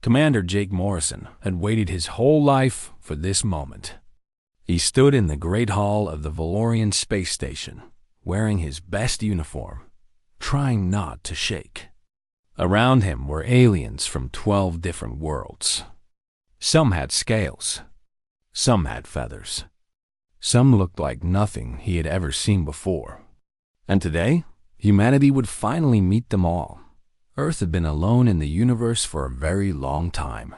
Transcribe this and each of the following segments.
Commander Jake Morrison had waited his whole life for this moment. He stood in the great hall of the Valorian space station, wearing his best uniform, trying not to shake. Around him were aliens from 12 different worlds. Some had scales. Some had feathers. Some looked like nothing he had ever seen before. And today, humanity would finally meet them all. Earth had been alone in the universe for a very long time.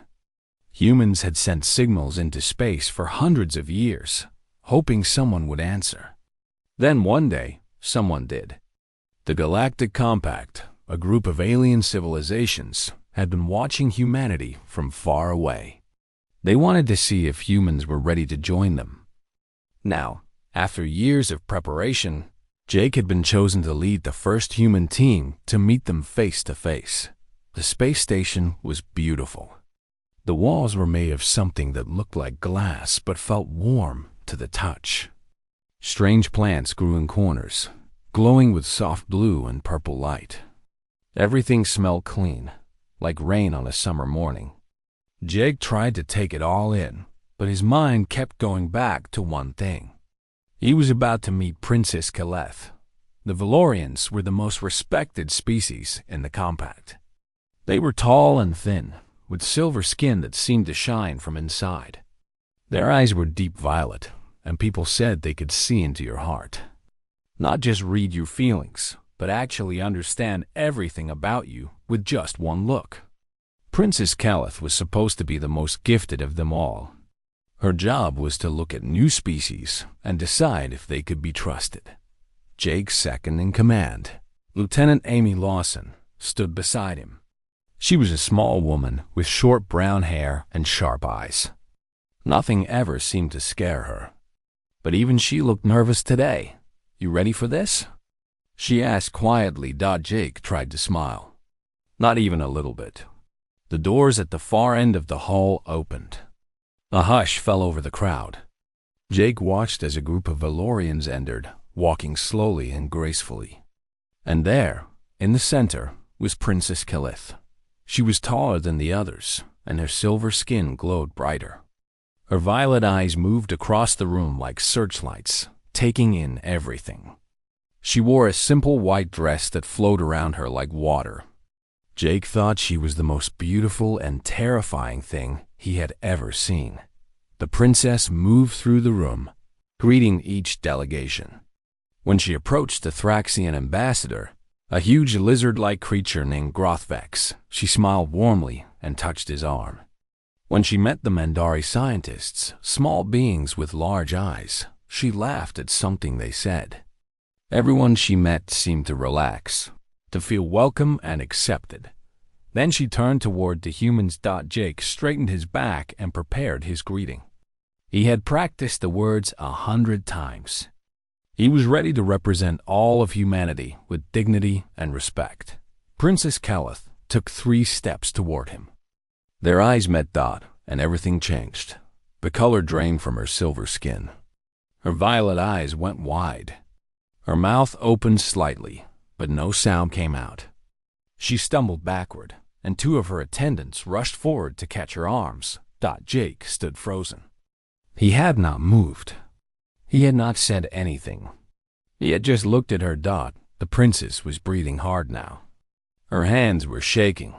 Humans had sent signals into space for hundreds of years, hoping someone would answer. Then one day, someone did. The Galactic Compact, a group of alien civilizations, had been watching humanity from far away. They wanted to see if humans were ready to join them. Now, after years of preparation, Jake had been chosen to lead the first human team to meet them face to face. The space station was beautiful. The walls were made of something that looked like glass but felt warm to the touch. Strange plants grew in corners, glowing with soft blue and purple light. Everything smelled clean, like rain on a summer morning. Jake tried to take it all in, but his mind kept going back to one thing. He was about to meet Princess Kaleth. The Valorians were the most respected species in the Compact. They were tall and thin, with silver skin that seemed to shine from inside. Their eyes were deep violet, and people said they could see into your heart. Not just read your feelings, but actually understand everything about you with just one look. Princess Kaleth was supposed to be the most gifted of them all. Her job was to look at new species and decide if they could be trusted. Jake's second in command, Lieutenant Amy Lawson, stood beside him. She was a small woman with short brown hair and sharp eyes. Nothing ever seemed to scare her. But even she looked nervous today. "You ready for this?" she asked quietly. Jake tried to smile. Not even a little bit. The doors at the far end of the hall opened. A hush fell over the crowd. Jake watched as a group of Valorians entered, walking slowly and gracefully. And there, in the center, was Princess Kaleth. She was taller than the others, and her silver skin glowed brighter. Her violet eyes moved across the room like searchlights, taking in everything. She wore a simple white dress that flowed around her like water. Jake thought she was the most beautiful and terrifying thing he had ever seen. The princess moved through the room, greeting each delegation. When she approached the Thraxian ambassador, a huge lizard-like creature named Grothvex, she smiled warmly and touched his arm. When she met the Mandari scientists, small beings with large eyes, she laughed at something they said. Everyone she met seemed to relax, to feel welcome and accepted. Then she turned toward the humans. Jake straightened his back and prepared his greeting. He had practiced the words 100 times. He was ready to represent all of humanity with dignity and respect. Princess Kaleth took 3 steps toward him. Their eyes met, and everything changed. The color drained from her silver skin. Her violet eyes went wide. Her mouth opened slightly, but no sound came out. She stumbled backward, and 2 of her attendants rushed forward to catch her arms. Jake stood frozen. He had not moved. He had not said anything. He had just looked at her. The princess was breathing hard now. Her hands were shaking.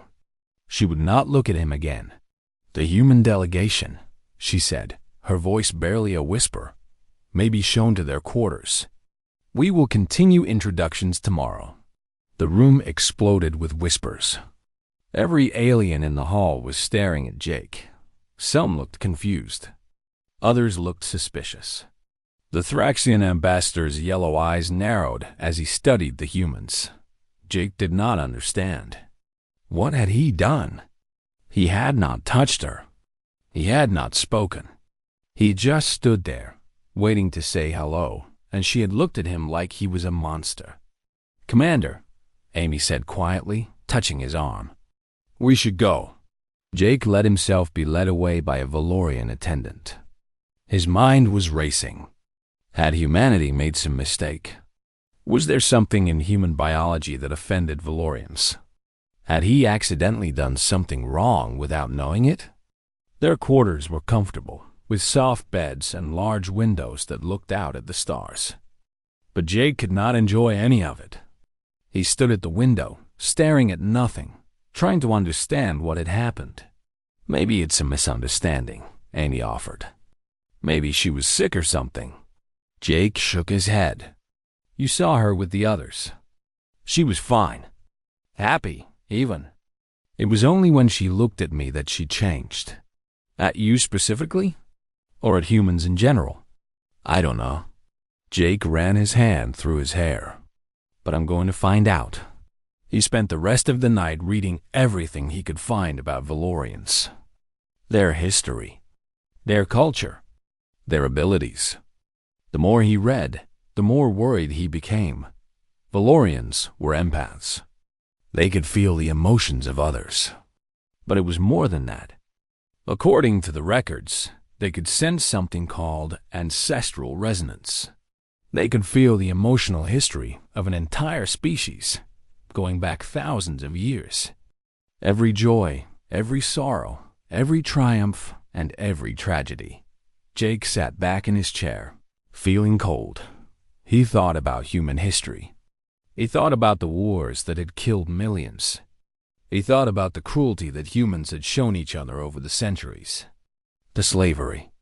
She would not look at him again. "The human delegation," she said, her voice barely a whisper, "may be shown to their quarters. We will continue introductions tomorrow." The room exploded with whispers. Every alien in the hall was staring at Jake. Some looked confused. Others looked suspicious. The Thraxian ambassador's yellow eyes narrowed as he studied the humans. Jake did not understand. What had he done? He had not touched her. He had not spoken. He just stood there, waiting to say hello, and she had looked at him like he was a monster. "Commander," Amy said quietly, touching his arm. "We should go." Jake let himself be led away by a Valorian attendant. His mind was racing. Had humanity made some mistake? Was there something in human biology that offended Valorians? Had he accidentally done something wrong without knowing it? Their quarters were comfortable, with soft beds and large windows that looked out at the stars. But Jake could not enjoy any of it. He stood at the window, staring at nothing, trying to understand what had happened. Maybe it's a misunderstanding, Amy offered. Maybe she was sick or something. Jake shook his head. You saw her with the others. She was fine. Happy, even. It was only when she looked at me that she changed. At you specifically? Or at humans in general? I don't know. Jake ran his hand through his hair. But I'm going to find out. He spent the rest of the night reading everything he could find about Valorians. Their history. Their culture. Their abilities. The more he read, the more worried he became. Valorians were empaths. They could feel the emotions of others. But it was more than that. According to the records, they could sense something called ancestral resonance. They could feel the emotional history of an entire species, going back thousands of years. Every joy, every sorrow, every triumph, and every tragedy. Jake sat back in his chair, feeling cold. He thought about human history. He thought about the wars that had killed millions. He thought about the cruelty that humans had shown each other over the centuries. The slavery.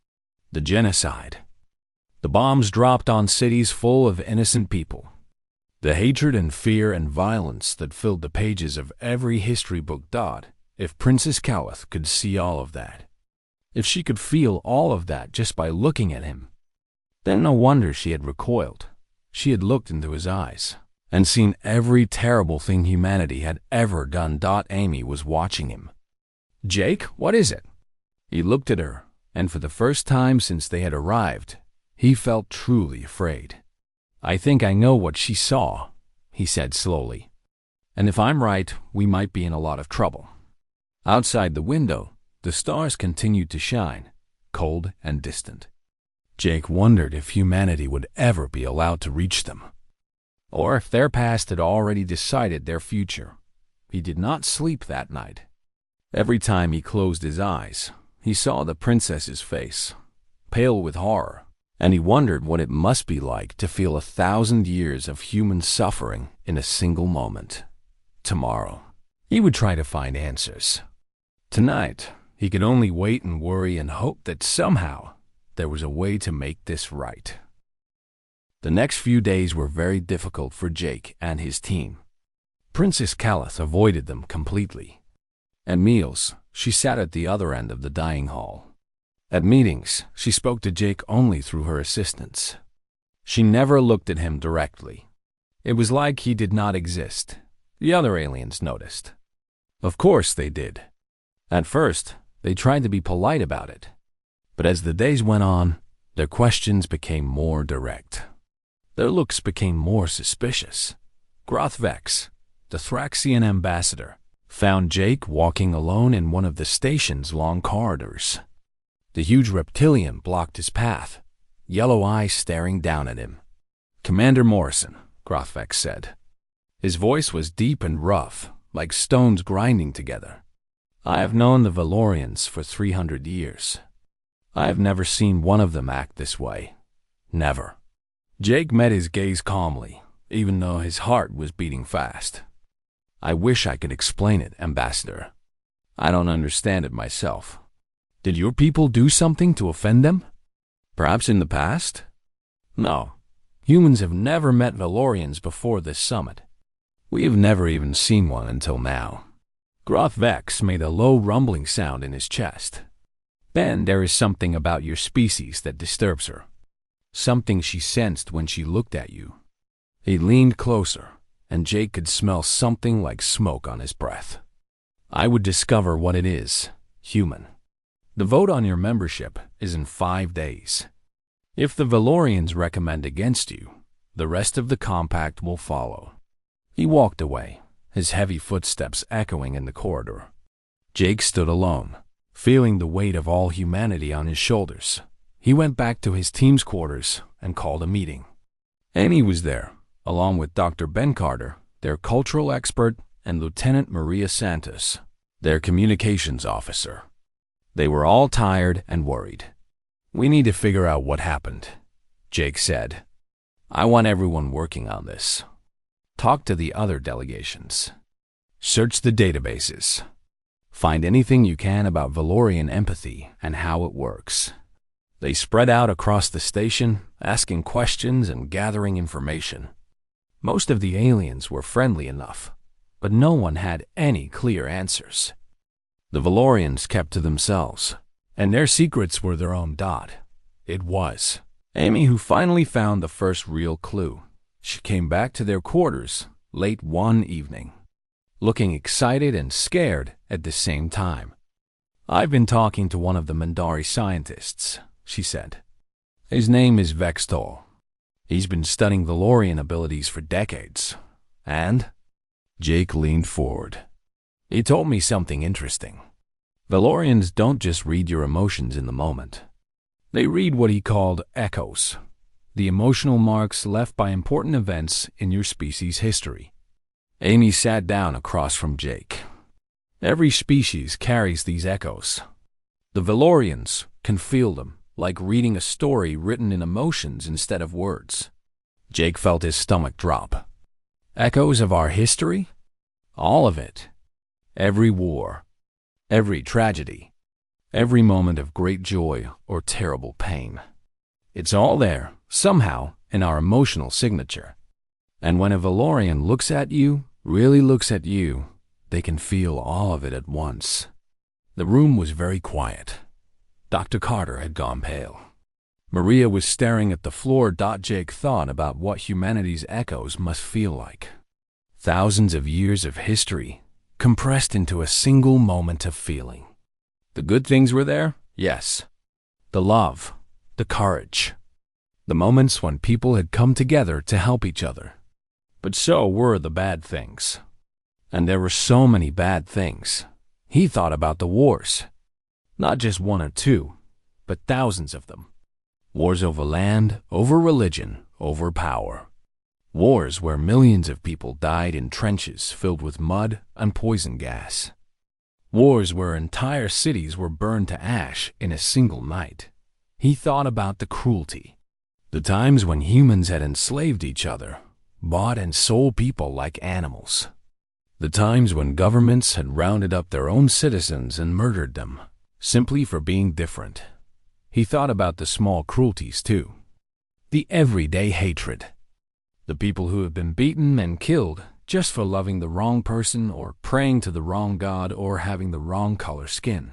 The genocide. The bombs dropped on cities full of innocent people. The hatred and fear and violence that filled the pages of every history book. If Princess Calith could see all of that, if she could feel all of that just by looking at him, then no wonder she had recoiled. She had looked into his eyes and seen every terrible thing humanity had ever done. Amy was watching him. Jake, what is it? He looked at her, and for the first time since they had arrived, he felt truly afraid. I think I know what she saw, he said slowly. And if I'm right, we might be in a lot of trouble. Outside the window, the stars continued to shine, cold and distant. Jake wondered if humanity would ever be allowed to reach them, or if their past had already decided their future. He did not sleep that night. Every time he closed his eyes, he saw the princess's face, pale with horror, and he wondered what it must be like to feel 1,000 years of human suffering in a single moment. Tomorrow, he would try to find answers. Tonight, he could only wait and worry and hope that somehow there was a way to make this right. The next few days were very difficult for Jake and his team. Princess Calith avoided them completely. At meals, she sat at the other end of the dining hall. At meetings, she spoke to Jake only through her assistants. She never looked at him directly. It was like he did not exist. The other aliens noticed. Of course they did. At first, they tried to be polite about it. But as the days went on, their questions became more direct. Their looks became more suspicious. Grothvex, the Thraxian ambassador, found Jake walking alone in one of the station's long corridors. The huge reptilian blocked his path, yellow eyes staring down at him. Commander Morrison, Grothvex said. His voice was deep and rough, like stones grinding together. I have known the Valorians for 300 years. I have never seen one of them act this way. Never. Jake met his gaze calmly, even though his heart was beating fast. I wish I could explain it, Ambassador. I don't understand it myself. Did your people do something to offend them? Perhaps in the past? No. Humans have never met Valorians before this summit. We have never even seen one until now. Grothvex made a low rumbling sound in his chest. Then there is something about your species that disturbs her. Something she sensed when she looked at you. He leaned closer, and Jake could smell something like smoke on his breath. I would discover what it is, human. The vote on your membership is in 5 days. If the Valorians recommend against you, the rest of the compact will follow. He walked away, his heavy footsteps echoing in the corridor. Jake stood alone, feeling the weight of all humanity on his shoulders. He went back to his team's quarters and called a meeting. Amy was there, along with Dr. Ben Carter, their cultural expert, and Lieutenant Maria Santos, their communications officer. They were all tired and worried. "We need to figure out what happened," Jake said. "I want everyone working on this. Talk to the other delegations. Search the databases. Find anything you can about Valorian empathy and how it works." They spread out across the station, asking questions and gathering information. Most of the aliens were friendly enough, but no one had any clear answers. The Valorians kept to themselves, and their secrets were their own dot. It was Amy who finally found the first real clue. She came back to their quarters late one evening, looking excited and scared at the same time. "I've been talking to one of the Mandari scientists," she said. "His name is Vextol. He's been studying Valorian abilities for decades, and—" Jake leaned forward. "He told me something interesting. Valorians don't just read your emotions in the moment. They read what he called echoes, the emotional marks left by important events in your species' history." Amy sat down across from Jake. "Every species carries these echoes. The Valorians can feel them, like reading a story written in emotions instead of words." Jake felt his stomach drop. "Echoes of our history? All of it. Every war, every tragedy, every moment of great joy or terrible pain. It's all there, somehow, in our emotional signature. And when a Valorian looks at you, really looks at you, they can feel all of it at once." The room was very quiet. Dr. Carter had gone pale. Maria was staring at the floor. Jake thought about what humanity's echoes must feel like. Thousands of years of history compressed into a single moment of feeling. The good things were there, yes. The love, the courage, the moments when people had come together to help each other. But so were the bad things. And there were so many bad things. He thought about the wars. Not just one or two, but thousands of them. Wars over land, over religion, over power. Wars where millions of people died in trenches filled with mud and poison gas. Wars where entire cities were burned to ash in a single night. He thought about the cruelty. The times when humans had enslaved each other, bought and sold people like animals. The times when governments had rounded up their own citizens and murdered them, simply for being different. He thought about the small cruelties too. The everyday hatred. The people who had been beaten and killed just for loving the wrong person or praying to the wrong god or having the wrong color skin.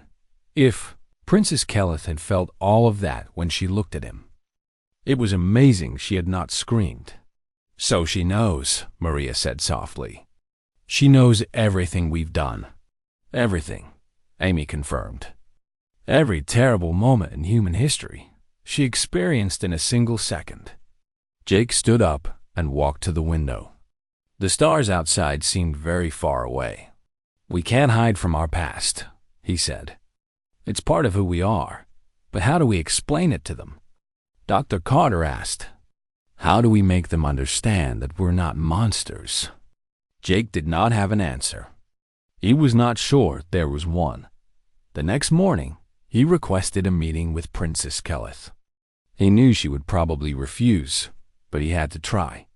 If Princess Keleth had felt all of that when she looked at him, it was amazing she had not screamed. "So she knows," Maria said softly. "She knows everything we've done." "Everything," Amy confirmed. "Every terrible moment in human history she experienced in a single second." Jake stood up and walked to the window. The stars outside seemed very far away. "We can't hide from our past," he said. "It's part of who we are, but how do we explain it to them?" Dr. Carter asked. "How do we make them understand that we're not monsters?" Jake did not have an answer. He was not sure there was one. The next morning, he requested a meeting with Princess Keleth. He knew she would probably refuse, but he had to try.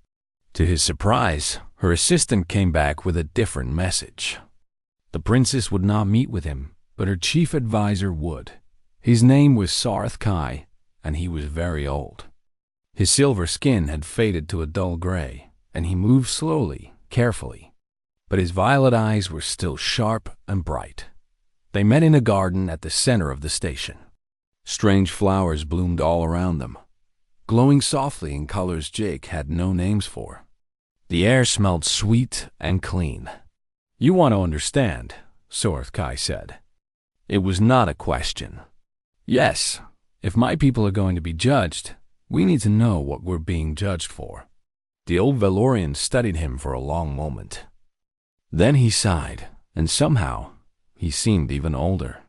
To his surprise, her assistant came back with a different message. The princess would not meet with him, but her chief advisor would. His name was LaterHFY, and he was very old. His silver skin had faded to a dull gray, and he moved slowly, carefully. But his violet eyes were still sharp and bright. They met in a garden at the center of the station. Strange flowers bloomed all around them, glowing softly in colors Jake had no names for. The air smelled sweet and clean. "You want to understand," LaterHFY said. It was not a question. "Yes, if my people are going to be judged, we need to know what we're being judged for." The old Valorian studied him for a long moment. Then he sighed, and somehow he seemed even older.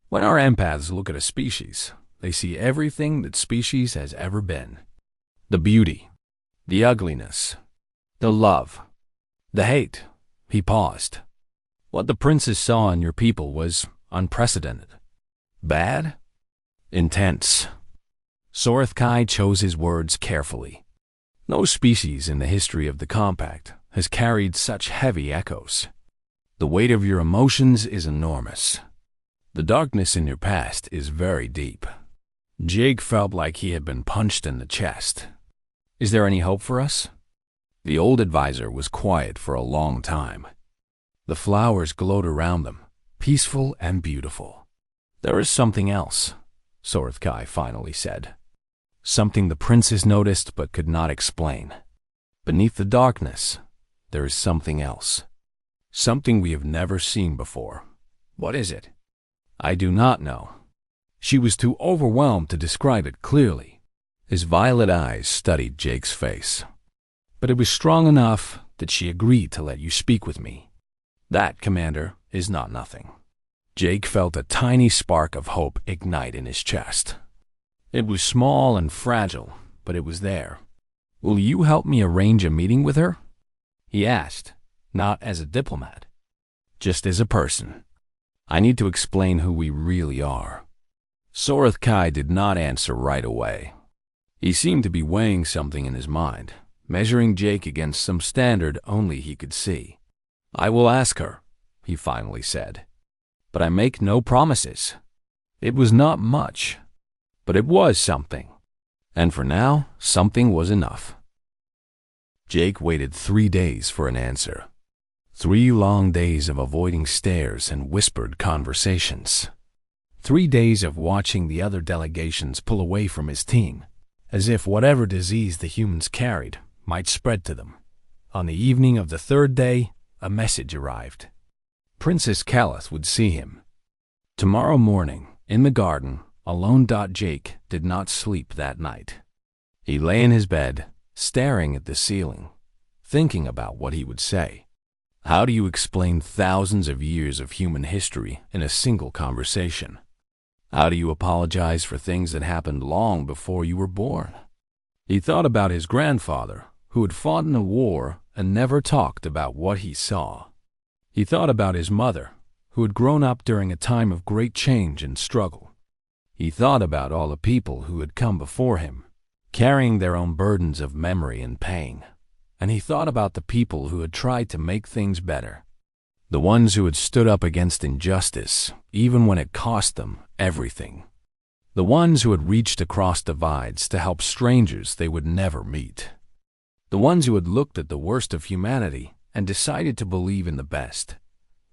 "When our empaths look at a species, they see everything that species has ever been. The beauty, the ugliness, the love, the hate, He paused. What the princess saw in your people was unprecedented. Bad? Intense. LaterHFY chose his words carefully. No species in the history of the Compact has carried such heavy echoes. The weight of your emotions is enormous. The darkness in your past is very deep. Jake felt like he had been punched in the chest. Is there any hope for us? The old advisor was quiet for a long time. The flowers glowed around them, peaceful and beautiful. There is something else, LaterHFY finally said. Something the princess noticed but could not explain. Beneath the darkness, there is something else. Something we have never seen before. What is it? I do not know. She was too overwhelmed to describe it clearly. His violet eyes studied Jake's face. But it was strong enough that she agreed to let you speak with me. That, Commander, is not nothing. Jake felt a tiny spark of hope ignite in his chest. It was small and fragile, but it was there. Will you help me arrange a meeting with her? He asked, not as a diplomat, just as a person. I need to explain who we really are. LaterHFY did not answer right away. He seemed to be weighing something in his mind, measuring Jake against some standard only he could see. I will ask her, he finally said. But I make no promises. It was not much, but it was something. And for now, something was enough. Jake waited 3 days for an answer. 3 long days of avoiding stares and whispered conversations. 3 days of watching the other delegations pull away from his team, as if whatever disease the humans carried might spread to them. On the evening of the 3rd day, a message arrived. Princess Calith would see him. Tomorrow morning, in the garden, alone. Jake did not sleep that night. He lay in his bed, staring at the ceiling, thinking about what he would say. How do you explain thousands of years of human history in a single conversation? How do you apologize for things that happened long before you were born? He thought about his grandfather, who had fought in a war and never talked about what he saw. He thought about his mother, who had grown up during a time of great change and struggle. He thought about all the people who had come before him, carrying their own burdens of memory and pain. And he thought about the people who had tried to make things better. The ones who had stood up against injustice, even when it cost them everything. The ones who had reached across divides to help strangers they would never meet. The ones who had looked at the worst of humanity and decided to believe in the best.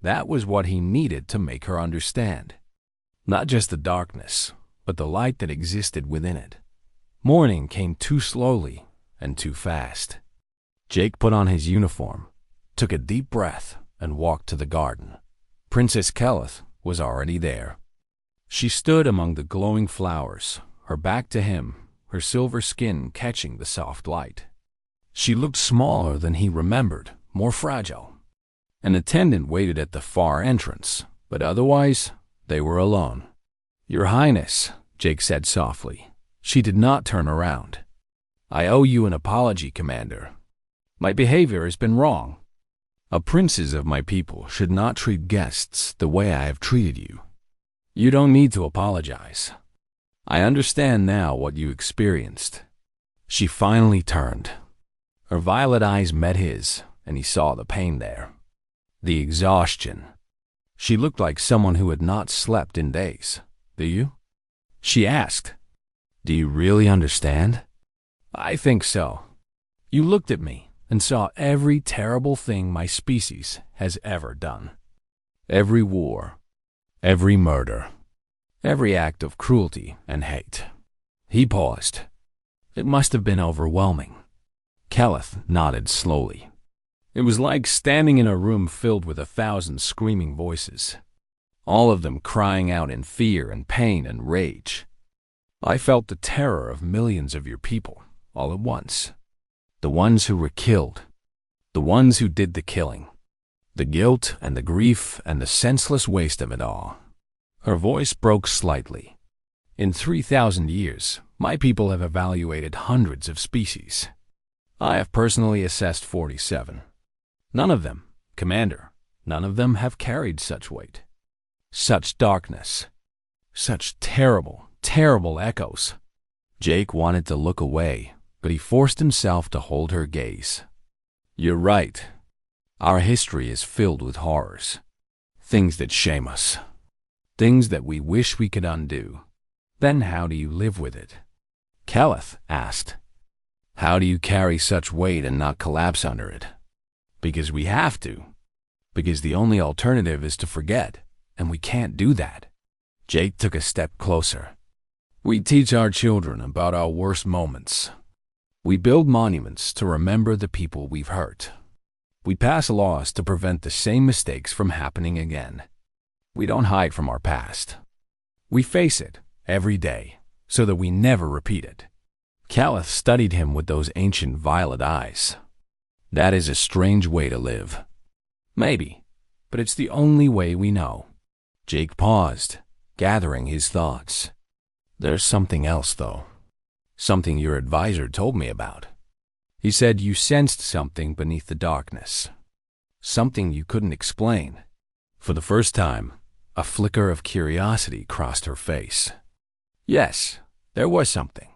That was what he needed to make her understand. Not just the darkness, but the light that existed within it. Morning came too slowly and too fast. Jake put on his uniform, took a deep breath, and walked to the garden. Princess Calith was already there. She stood among the glowing flowers, her back to him, her silver skin catching the soft light. She looked smaller than he remembered, more fragile. An attendant waited at the far entrance, but otherwise, they were alone. Your Highness, Jake said softly. She did not turn around. I owe you an apology, Commander. My behavior has been wrong. A princess of my people should not treat guests the way I have treated you. You don't need to apologize. I understand now what you experienced. She finally turned. Her violet eyes met his, and he saw the pain there. The exhaustion. She looked like someone who had not slept in days. Do you? She asked. Do you really understand? I think so. You looked at me and saw every terrible thing my species has ever done. Every war, every murder, every act of cruelty and hate. He paused. It must have been overwhelming. Calith nodded slowly. It was like standing in a room filled with 1,000 screaming voices, all of them crying out in fear and pain and rage. I felt the terror of millions of your people all at once. The ones who were killed, the ones who did the killing, the guilt and the grief and the senseless waste of it all. Her voice broke slightly. In 3,000 years, my people have evaluated hundreds of species. I have personally assessed 47. None of them, Commander, none of them have carried such weight. Such darkness. Such terrible, terrible echoes. Jake wanted to look away, but he forced himself to hold her gaze. You're right. Our history is filled with horrors. Things that shame us. Things that we wish we could undo. Then how do you live with it? Caleth asked. How do you carry such weight and not collapse under it? Because we have to. Because the only alternative is to forget, and we can't do that. Jake took a step closer. We teach our children about our worst moments. We build monuments to remember the people we've hurt. We pass laws to prevent the same mistakes from happening again. We don't hide from our past. We face it every day so that we never repeat it. Caleth studied him with those ancient violet eyes. That is a strange way to live. Maybe, but it's the only way we know. Jake paused, gathering his thoughts. There's something else, though. Something your advisor told me about. He said you sensed something beneath the darkness. Something you couldn't explain. For the first time, a flicker of curiosity crossed her face. Yes, there was something.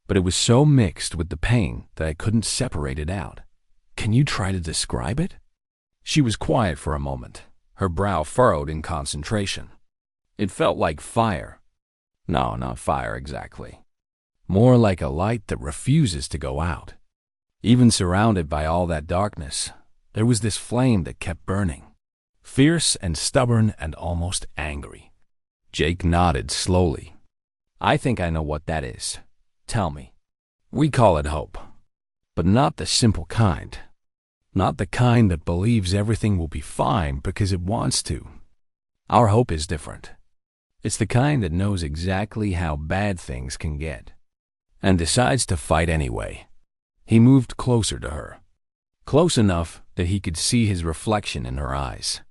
But it was so mixed with the pain that I couldn't separate it out. Can you try to describe it? She was quiet for a moment, her brow furrowed in concentration. It felt like fire. No, not fire exactly. More like a light that refuses to go out. Even surrounded by all that darkness, there was this flame that kept burning. Fierce and stubborn and almost angry. Jake nodded slowly. I think I know what that is. Tell me. We call it hope. But not the simple kind. Not the kind that believes everything will be fine because it wants to. Our hope is different. It's the kind that knows exactly how bad things can get, and decides to fight anyway. He moved closer to her, close enough that he could see his reflection in her eyes.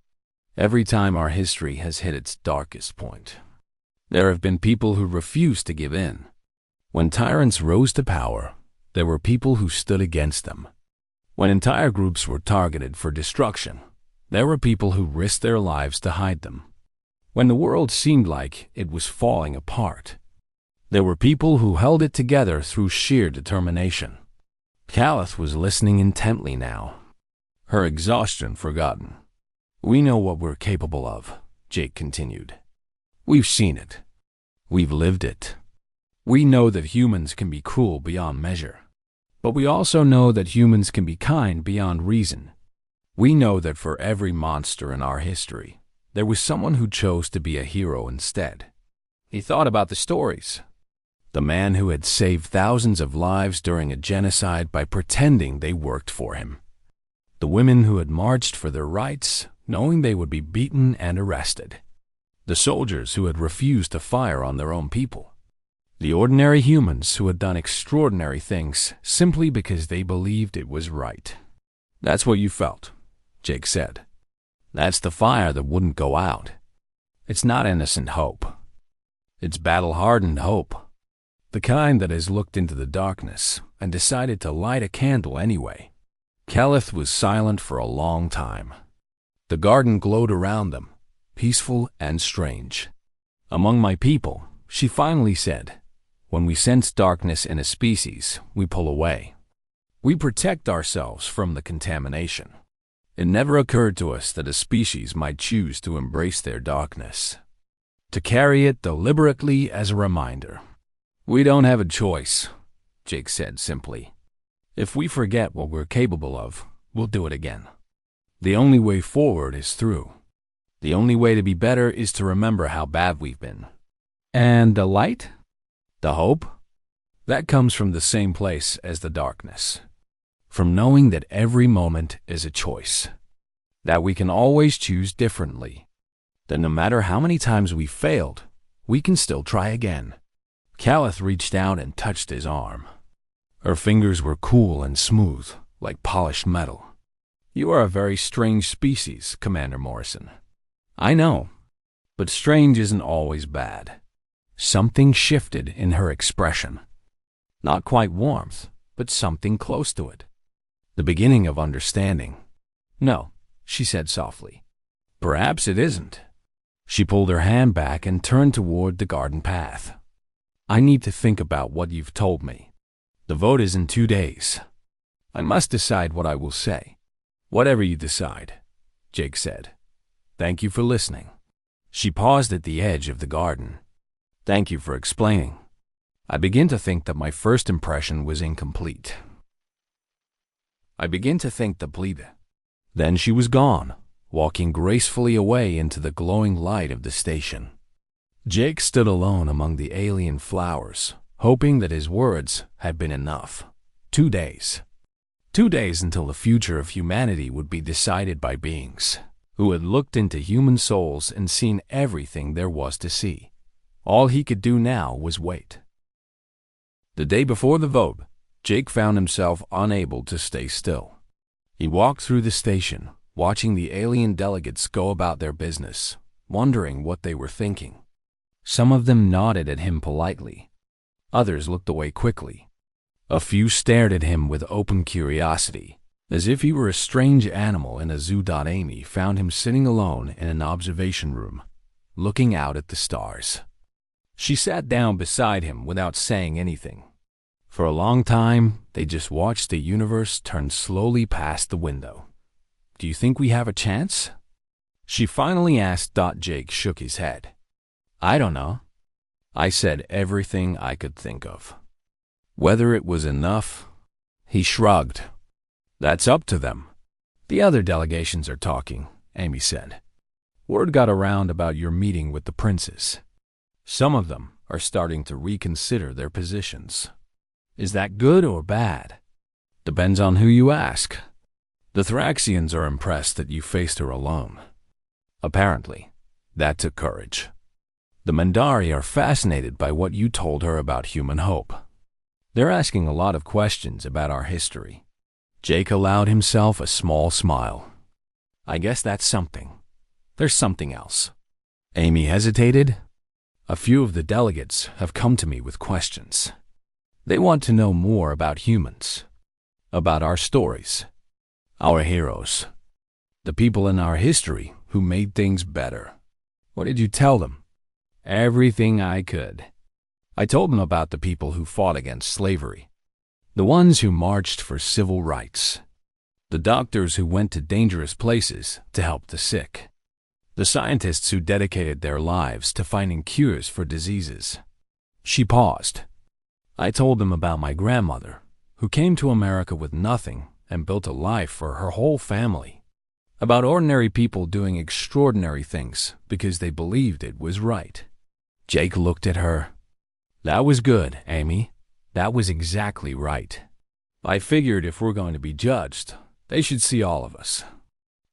Every time our history has hit its darkest point, there have been people who refused to give in. When tyrants rose to power, there were people who stood against them. When entire groups were targeted for destruction, there were people who risked their lives to hide them. When the world seemed like it was falling apart, there were people who held it together through sheer determination. Caleth was listening intently now, her exhaustion forgotten. We know what we're capable of, Jake continued. We've seen it. We've lived it. We know that humans can be cruel beyond measure. But we also know that humans can be kind beyond reason. We know that for every monster in our history, there was someone who chose to be a hero instead. He thought about the stories. The man who had saved thousands of lives during a genocide by pretending they worked for him. The women who had marched for their rights, knowing they would be beaten and arrested. The soldiers who had refused to fire on their own people. The ordinary humans who had done extraordinary things simply because they believed it was right. That's what you felt, Jake said. That's the fire that wouldn't go out. It's not innocent hope. It's battle-hardened hope. The kind that has looked into the darkness and decided to light a candle anyway. Caleth was silent for a long time. The garden glowed around them, peaceful and strange. Among my people, she finally said, when we sense darkness in a species, we pull away. We protect ourselves from the contamination. It never occurred to us that a species might choose to embrace their darkness, to carry it deliberately as a reminder. We don't have a choice, Jake said simply. If we forget what we're capable of, we'll do it again. The only way forward is through. The only way to be better is to remember how bad we've been. And the light? The hope? That comes from the same place as the darkness. From knowing that every moment is a choice. That we can always choose differently. That no matter how many times we failed, we can still try again. Caleth reached out and touched his arm. Her fingers were cool and smooth, like polished metal. You are a very strange species, Commander Morrison. I know, but strange isn't always bad. Something shifted in her expression. Not quite warmth, but something close to it. The beginning of understanding. No, she said softly. Perhaps it isn't. She pulled her hand back and turned toward the garden path. I need to think about what you've told me. The vote is in 2 days. I must decide what I will say. Whatever you decide, Jake said. Thank you for listening. She paused at the edge of the garden. Thank you for explaining. I begin to think that my first impression was incomplete. Then she was gone, walking gracefully away into the glowing light of the station. Jake stood alone among the alien flowers, hoping that his words had been enough. 2 days. 2 days until the future of humanity would be decided by beings who had looked into human souls and seen everything there was to see. All he could do now was wait. The day before the vote, Jake found himself unable to stay still. He walked through the station, watching the alien delegates go about their business, wondering what they were thinking. Some of them nodded at him politely. Others looked away quickly. A few stared at him with open curiosity, as if he were a strange animal in a zoo. Amy found him sitting alone in an observation room, looking out at the stars. She sat down beside him without saying anything. For a long time, they just watched the universe turn slowly past the window. Do you think we have a chance? She finally asked. Jake shook his head. I don't know. I said everything I could think of. Whether it was enough? He shrugged. That's up to them. The other delegations are talking, Amy said. Word got around about your meeting with the princes. Some of them are starting to reconsider their positions. Is that good or bad? Depends on who you ask. The Thraxians are impressed that you faced her alone. Apparently, that took courage. The Mandari are fascinated by what you told her about human hope. They're asking a lot of questions about our history. Jake allowed himself a small smile. I guess that's something. There's something else. Amy hesitated. A few of the delegates have come to me with questions. They want to know more about humans, about our stories, our heroes, the people in our history who made things better. What did you tell them? Everything I could. I told them about the people who fought against slavery, the ones who marched for civil rights, the doctors who went to dangerous places to help the sick, the scientists who dedicated their lives to finding cures for diseases. She paused. I told them about my grandmother, who came to America with nothing and built a life for her whole family. About ordinary people doing extraordinary things because they believed it was right. Jake looked at her. That was good, Amy. That was exactly right. I figured if we're going to be judged, they should see all of us,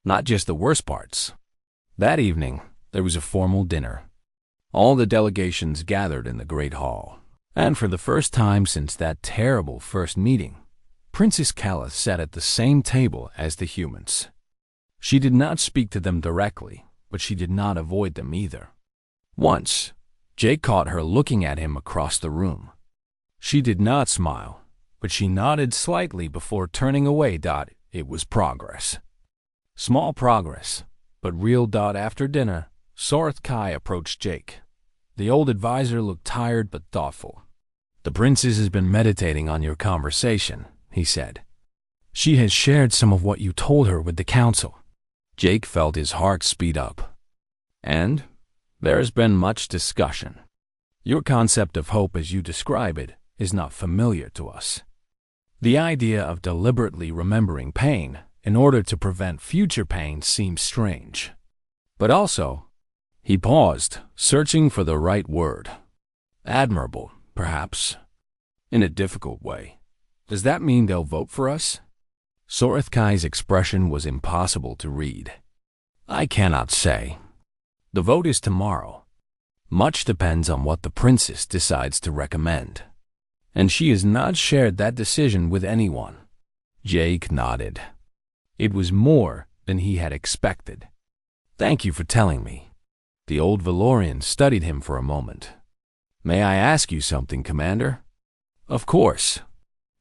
not just the worst parts. That evening, there was a formal dinner. All the delegations gathered in the Great Hall. And for the first time since that terrible first meeting, Princess Calla sat at the same table as the humans. She did not speak to them directly, but she did not avoid them either. Once, Jake caught her looking at him across the room. She did not smile, but she nodded slightly before turning away. It was progress. Small progress, but real. After dinner, LaterHFY approached Jake. The old advisor looked tired but thoughtful. The princess has been meditating on your conversation, he said. She has shared some of what you told her with the council. Jake felt his heart speed up. And there has been much discussion. Your concept of hope as you describe it is not familiar to us. The idea of deliberately remembering pain in order to prevent future pain seems strange. But also, he paused, searching for the right word. Admirable, perhaps. In a difficult way. Does that mean they'll vote for us? LaterHFY's expression was impossible to read. I cannot say. The vote is tomorrow. Much depends on what the princess decides to recommend. And she has not shared that decision with anyone. Jake nodded. It was more than he had expected. Thank you for telling me. The old Valorian studied him for a moment. May I ask you something, Commander? Of course.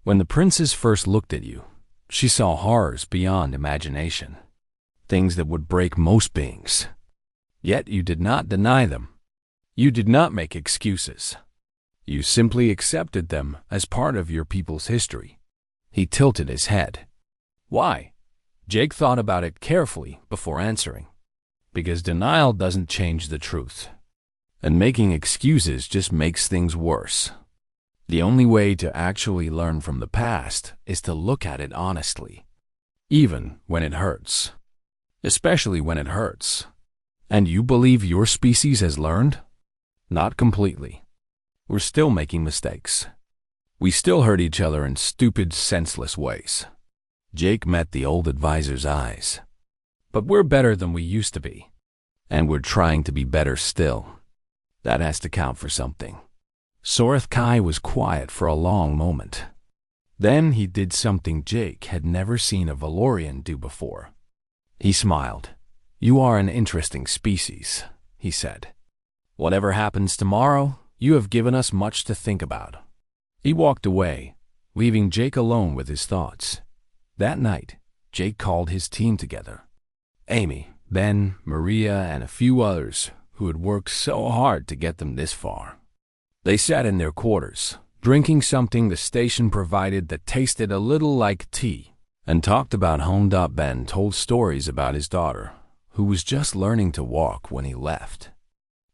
When the princess first looked at you, she saw horrors beyond imagination. things that would break most beings. Yet you did not deny them. You did not make excuses. You simply accepted them as part of your people's history. He tilted his head. Why? Jake thought about it carefully before answering. Because denial doesn't change the truth. And making excuses just makes things worse. The only way to actually learn from the past is to look at it honestly. Even when it hurts. Especially when it hurts. And you believe your species has learned? Not completely. We're still making mistakes. We still hurt each other in stupid, senseless ways. Jake met the old advisor's eyes. But we're better than we used to be. And we're trying to be better still. That has to count for something. LaterHFY was quiet for a long moment. Then he did something Jake had never seen a Valorian do before. He smiled. You are an interesting species, he said. Whatever happens tomorrow, you have given us much to think about. He walked away, leaving Jake alone with his thoughts. That night, Jake called his team together. Amy, Ben, Maria, and a few others who had worked so hard to get them this far. They sat in their quarters, drinking something the station provided that tasted a little like tea, and talked about home. Ben told stories about his daughter, who was just learning to walk when he left.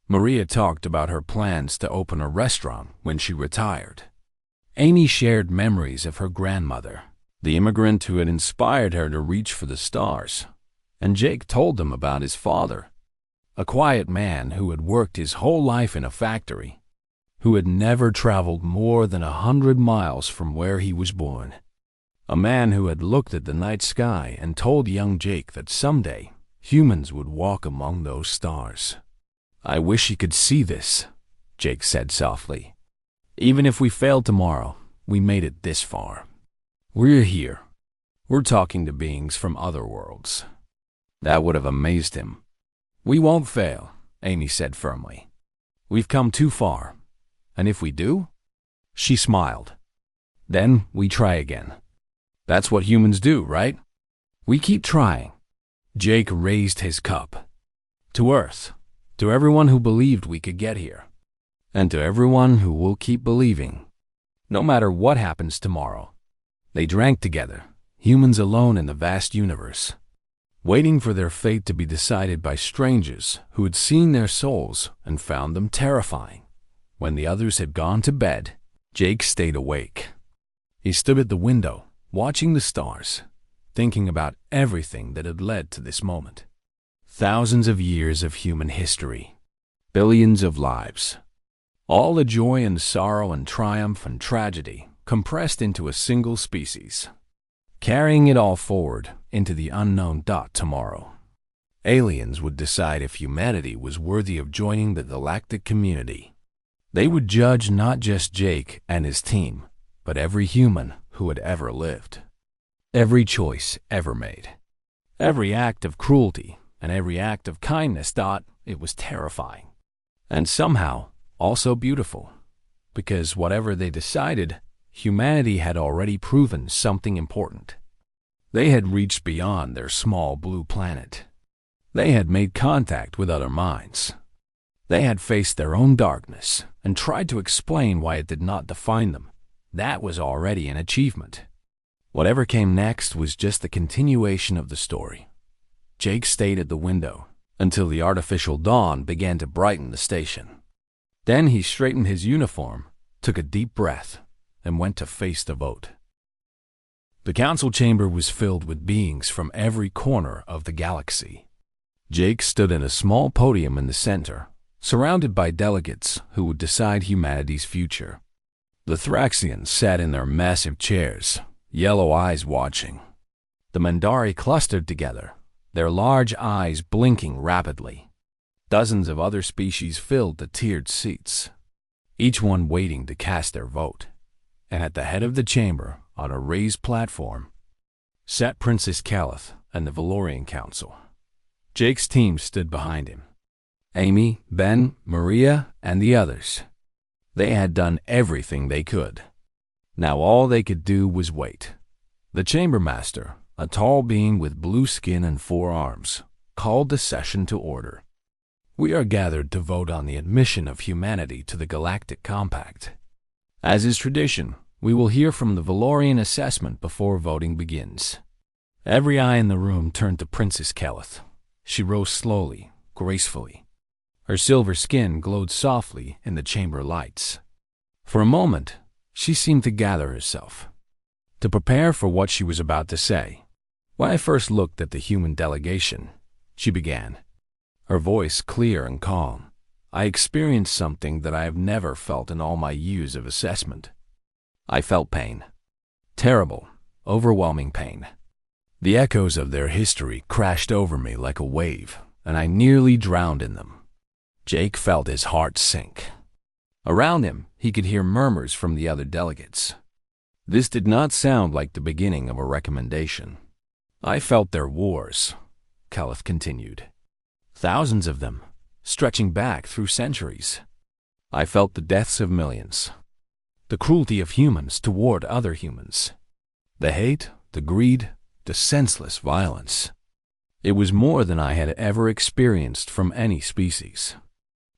Maria talked about her plans to open a restaurant when she retired. Amy shared memories of her grandmother, the immigrant who had inspired her to reach for the stars. And Jake told them about his father, a quiet man who had worked his whole life in a factory, who had never traveled more than 100 miles from where he was born. A man who had looked at the night sky and told young Jake that someday humans would walk among those stars. I wish he could see this, Jake said softly. Even if we failed tomorrow, we made it this far. We're here. We're talking to beings from other worlds. That would have amazed him. We won't fail, Amy said firmly. We've come too far. And if we do? She smiled. Then we try again. That's what humans do, right? We keep trying. Jake raised his cup. To Earth. To everyone who believed we could get here. And to everyone who will keep believing. No matter what happens tomorrow. They drank together, humans alone in the vast universe, waiting for their fate to be decided by strangers who had seen their souls and found them terrifying. When the others had gone to bed, Jake stayed awake. He stood at the window, watching the stars, thinking about everything that had led to this moment. Thousands of years of human history, billions of lives, all the joy and sorrow and triumph and tragedy compressed into a single species, carrying it all forward into the unknown. Tomorrow, aliens would decide if humanity was worthy of joining the galactic community. They would judge not just Jake and his team, but every human who had ever lived. Every choice ever made. Every act of cruelty and every act of kindness. It was terrifying. And somehow also beautiful. Because whatever they decided, humanity had already proven something important. They had reached beyond their small blue planet. They had made contact with other minds. They had faced their own darkness and tried to explain why it did not define them. That was already an achievement. Whatever came next was just the continuation of the story. Jake stayed at the window until the artificial dawn began to brighten the station. Then he straightened his uniform, took a deep breath, and went to face the vote. The council chamber was filled with beings from every corner of the galaxy. Jake stood in a small podium in the center, surrounded by delegates who would decide humanity's future. The Thraxians sat in their massive chairs, yellow eyes watching. The Mandari clustered together, their large eyes blinking rapidly. Dozens of other species filled the tiered seats, each one waiting to cast their vote. And at the head of the chamber, on a raised platform, sat Princess Calith and the Valorian Council. Jake's team stood behind him. Amy, Ben, Maria, and the others. They had done everything they could. Now all they could do was wait. The chamber master, a tall being with blue skin and 4 arms, called the session to order. We are gathered to vote on the admission of humanity to the Galactic Compact. As is tradition, we will hear from the Valorian assessment before voting begins. Every eye in the room turned to Princess Keleth. She rose slowly, gracefully. Her silver skin glowed softly in the chamber lights. For a moment, she seemed to gather herself, to prepare for what she was about to say. When I first looked at the human delegation, she began, her voice clear and calm. I experienced something that I have never felt in all my years of assessment. I felt pain. Terrible, overwhelming pain. The echoes of their history crashed over me like a wave, and I nearly drowned in them. Jake felt his heart sink. Around him, he could hear murmurs from the other delegates. This did not sound like the beginning of a recommendation. I felt their wars, Keleth continued. Thousands of them, stretching back through centuries. I felt the deaths of millions. The cruelty of humans toward other humans. The hate, the greed, the senseless violence. It was more than I had ever experienced from any species.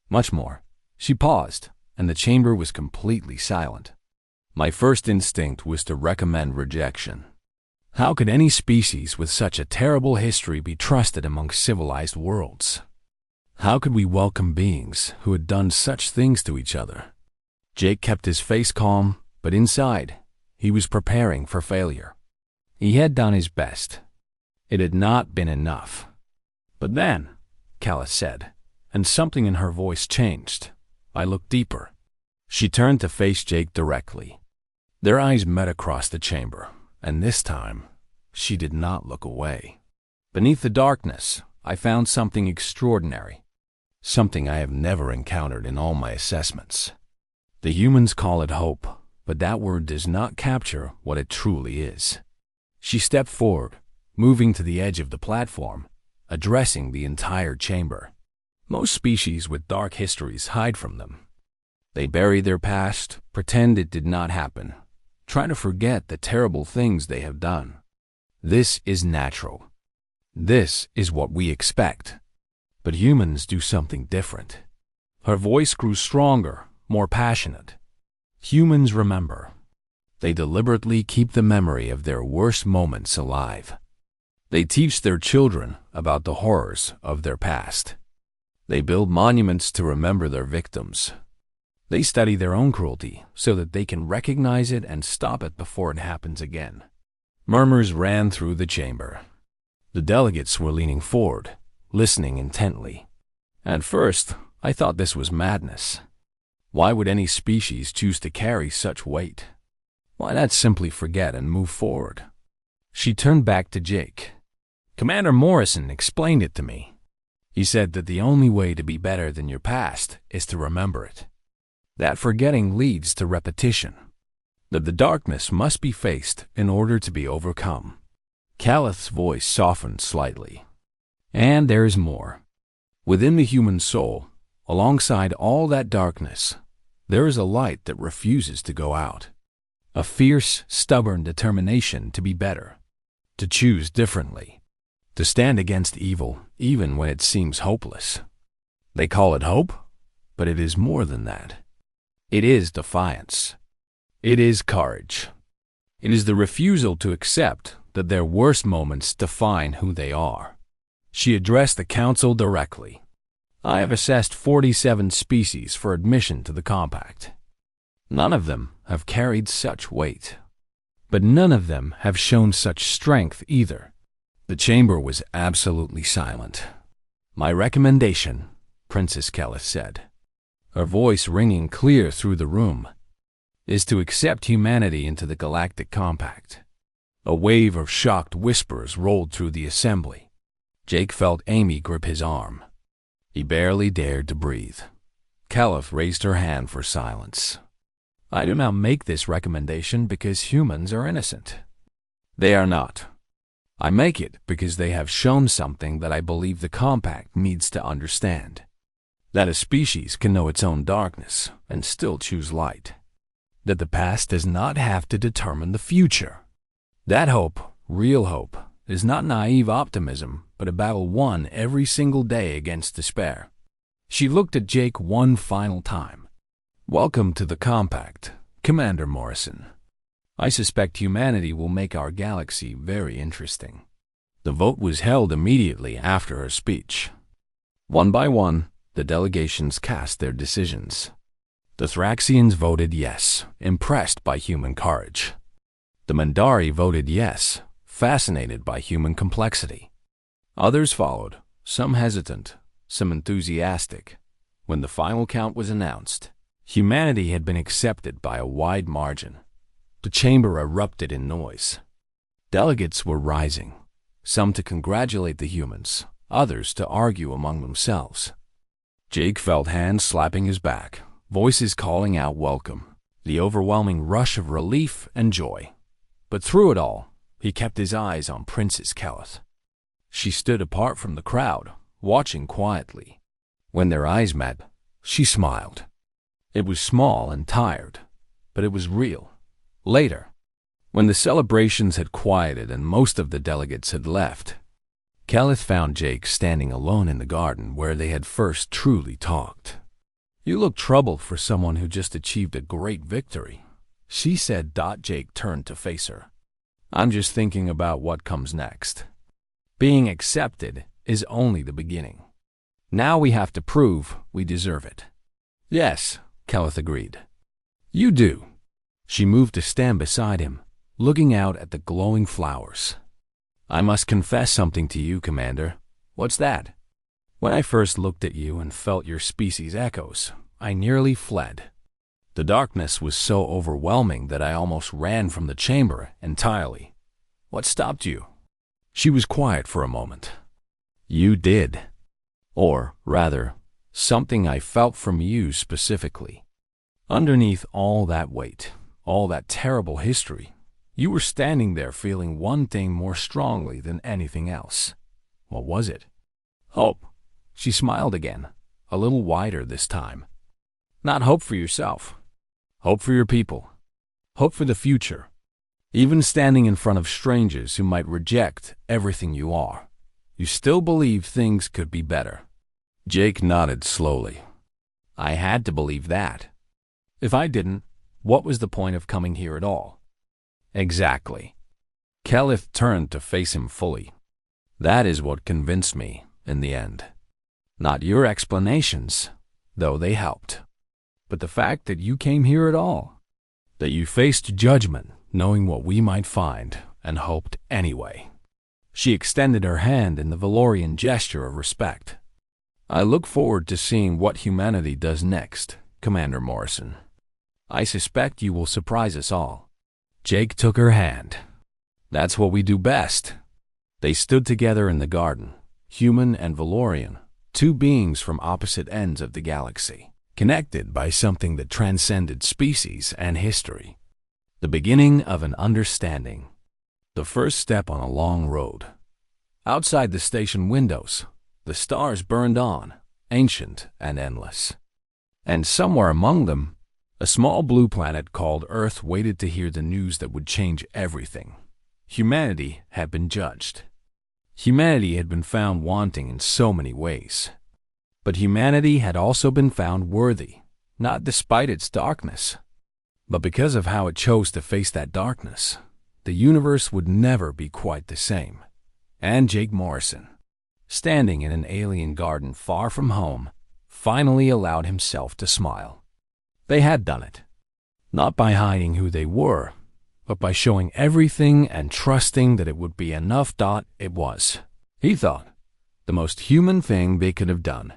Much more. She paused, and the chamber was completely silent. My first instinct was to recommend rejection. How could any species with such a terrible history be trusted among civilized worlds? How could we welcome beings who had done such things to each other? Jake kept his face calm, but inside, he was preparing for failure. He had done his best. It had not been enough. But then, Keleth said, and something in her voice changed. I looked deeper. She turned to face Jake directly. Their eyes met across the chamber, and this time, she did not look away. Beneath the darkness, I found something extraordinary. Something I have never encountered in all my assessments. The humans call it hope, but that word does not capture what it truly is. She stepped forward, moving to the edge of the platform, addressing the entire chamber. Most species with dark histories hide from them. They bury their past, pretend it did not happen, try to forget the terrible things they have done. This is natural. This is what we expect. But humans do something different. Her voice grew stronger, more passionate. Humans remember. They deliberately keep the memory of their worst moments alive. They teach their children about the horrors of their past. They build monuments to remember their victims. They study their own cruelty so that they can recognize it and stop it before it happens again. Murmurs ran through the chamber. The delegates were leaning forward, listening intently. At first, I thought this was madness. Why would any species choose to carry such weight? Why not simply forget and move forward? She turned back to Jake. Commander Morrison explained it to me. He said that the only way to be better than your past is to remember it. That forgetting leads to repetition. That the darkness must be faced in order to be overcome. Keleth's voice softened slightly. And there is more. Within the human soul, alongside all that darkness, there is a light that refuses to go out. A fierce, stubborn determination to be better, to choose differently, to stand against evil even when it seems hopeless. They call it hope, but it is more than that. It is defiance. It is courage. It is the refusal to accept that their worst moments define who they are. She addressed the council directly. I have assessed 47 species for admission to the compact. None of them have carried such weight. But none of them have shown such strength either. The chamber was absolutely silent. My recommendation, Princess Keleth said, her voice ringing clear through the room, is to accept humanity into the Galactic Compact. A wave of shocked whispers rolled through the assembly. Jake felt Amy grip his arm. He barely dared to breathe. Keleth raised her hand for silence. I do not make this recommendation because humans are innocent. They are not. I make it because they have shown something that I believe the Compact needs to understand. That a species can know its own darkness and still choose light. That the past does not have to determine the future. That hope, real hope, is not naive optimism, but a battle won every single day against despair. She looked at Jake one final time. "Welcome to the Compact, Commander Morrison. I suspect humanity will make our galaxy very interesting." The vote was held immediately after her speech. One by one, the delegations cast their decisions. The Thraxians voted yes, impressed by human courage. The Mandari voted yes, fascinated by human complexity. Others followed, some hesitant, some enthusiastic. When the final count was announced, humanity had been accepted by a wide margin. The chamber erupted in noise. Delegates were rising, some to congratulate the humans, others to argue among themselves. Jake felt hands slapping his back, voices calling out welcome, the overwhelming rush of relief and joy. But through it all, he kept his eyes on Princess Keleth. She stood apart from the crowd, watching quietly. When their eyes met, she smiled. It was small and tired, but it was real. Later, when the celebrations had quieted and most of the delegates had left, Keleth found Jake standing alone in the garden where they had first truly talked. "You look troubled for someone who just achieved a great victory," she said. Jake turned to face her. "I'm just thinking about what comes next. Being accepted is only the beginning. Now we have to prove we deserve it." "Yes," Keleth agreed. "You do." She moved to stand beside him, looking out at the glowing flowers. "I must confess something to you, Commander." "What's that?" "When I first looked at you and felt your species' echoes, I nearly fled. The darkness was so overwhelming that I almost ran from the chamber entirely." "What stopped you?" She was quiet for a moment. "You did. Or, rather, something I felt from you specifically. Underneath all that weight, all that terrible history, you were standing there feeling one thing more strongly than anything else." "What was it?" "Hope." She smiled again, a little wider this time. "Not hope for yourself. Hope for your people. Hope for the future. Even standing in front of strangers who might reject everything you are, you still believe things could be better." Jake nodded slowly. "I had to believe that. If I didn't, what was the point of coming here at all?" "Exactly." Keleth turned to face him fully. "That is what convinced me in the end. Not your explanations, though they helped, but the fact that you came here at all. That you faced judgment, knowing what we might find, and hoped anyway." She extended her hand in the Valorian gesture of respect. "I look forward to seeing what humanity does next, Commander Morrison. I suspect you will surprise us all." Jake took her hand. "That's what we do best." They stood together in the garden, human and Valorian, two beings from opposite ends of the galaxy, connected by something that transcended species and history. The beginning of an understanding. The first step on a long road. Outside the station windows, the stars burned on, ancient and endless. And somewhere among them, a small blue planet called Earth waited to hear the news that would change everything. Humanity had been judged. Humanity had been found wanting in so many ways. But humanity had also been found worthy, not despite its darkness, but because of how it chose to face that darkness. The universe would never be quite the same. And Jake Morrison, standing in an alien garden far from home, finally allowed himself to smile. They had done it, not by hiding who they were, but by showing everything and trusting that it would be enough. It was, he thought, the most human thing they could have done.